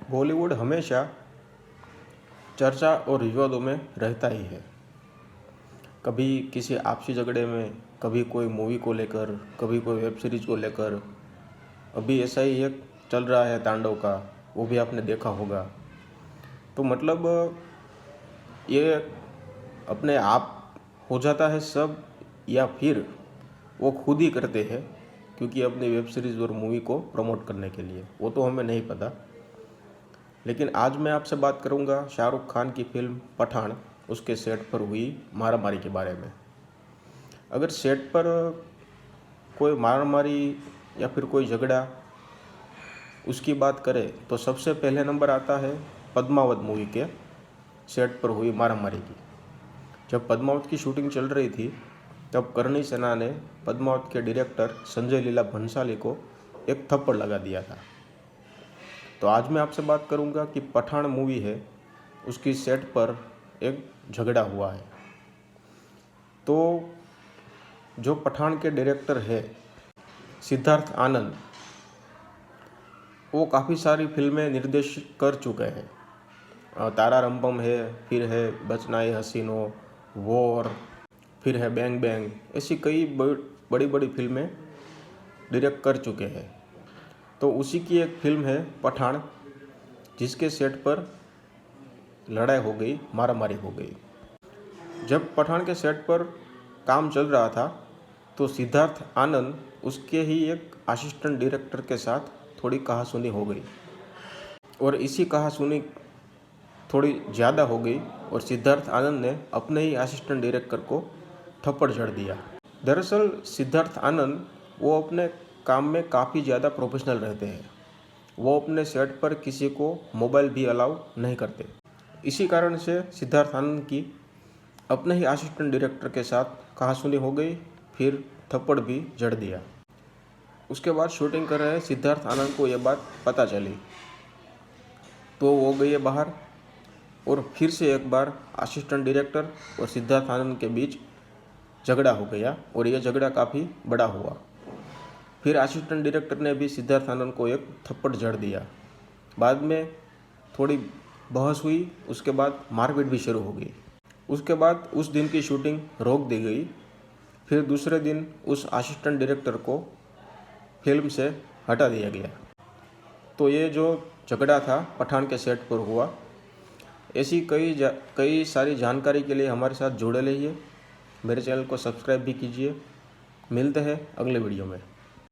बॉलीवुड हमेशा चर्चा और विवादों में रहता ही है। कभी किसी आपसी झगड़े में, कभी कोई मूवी को लेकर, कभी कोई वेब सीरीज को लेकर। अभी ऐसा ही एक चल रहा है तांडव का, वो भी आपने देखा होगा। तो मतलब ये अपने आप हो जाता है सब, या फिर वो खुद ही करते हैं क्योंकि अपनी वेब सीरीज़ और मूवी को प्रमोट करने के लिए, वो तो हमें नहीं पता। लेकिन आज मैं आपसे बात करूंगा शाहरुख खान की फिल्म पठान, उसके सेट पर हुई मारामारी के बारे में। अगर सेट पर कोई मारामारी या फिर कोई झगड़ा उसकी बात करें तो सबसे पहले नंबर आता है पद्मावत मूवी के सेट पर हुई मारामारी की। जब पद्मावत की शूटिंग चल रही थी तब करणी सेना ने पद्मावत के डायरेक्टर संजय लीला भंसाली को एक थप्पड़ लगा दिया था। तो आज मैं आपसे बात करूंगा कि पठान मूवी है, उसकी सेट पर एक झगड़ा हुआ है। तो जो पठान के डायरेक्टर है सिद्धार्थ आनंद, वो काफ़ी सारी फिल्में निर्देशित कर चुके हैं। तारा रंपम है, फिर है बचना है हसीनो, वॉर, फिर है बैंग बैंग, ऐसी कई बड़ी बड़ी फिल्में डायरेक्ट कर चुके हैं। तो उसी की एक फिल्म है पठान, जिसके सेट पर लड़ाई हो गई, मारामारी हो गई। जब पठान के सेट पर काम चल रहा था तो सिद्धार्थ आनंद उसके ही एक असिस्टेंट डायरेक्टर के साथ थोड़ी कहासुनी हो गई, और इसी कहासुनी थोड़ी ज़्यादा हो गई और सिद्धार्थ आनंद ने अपने ही असिस्टेंट डायरेक्टर को थप्पड़ जड़ दिया। दरअसल सिद्धार्थ आनंद वो अपने काम में काफ़ी ज़्यादा प्रोफेशनल रहते हैं। वो अपने सेट पर किसी को मोबाइल भी अलाउ नहीं करते। इसी कारण से सिद्धार्थ आनंद की अपने ही असिस्टेंट डायरेक्टर के साथ कहासुनी हो गई, फिर थप्पड़ भी जड़ दिया। उसके बाद शूटिंग कर रहे सिद्धार्थ आनंद को यह बात पता चली तो वो गए बाहर, और फिर से एक बार असिस्टेंट डायरेक्टर और सिद्धार्थ आनंद के बीच झगड़ा हो गया, और यह झगड़ा काफ़ी बड़ा हुआ। फिर असिस्टेंट डायरेक्टर ने भी सिद्धार्थ आनंद को एक थप्पड़ जड़ दिया। बाद में थोड़ी बहस हुई, उसके बाद मारपीट भी शुरू हो गई। उसके बाद उस दिन की शूटिंग रोक दी गई। फिर दूसरे दिन उस असिस्टेंट डायरेक्टर को फिल्म से हटा दिया गया। तो ये जो झगड़ा था पठान के सेट पर हुआ। ऐसी कई सारी जानकारी के लिए हमारे साथ जुड़े रहिए। मेरे चैनल को सब्सक्राइब भी कीजिए। मिलते हैं अगले वीडियो में।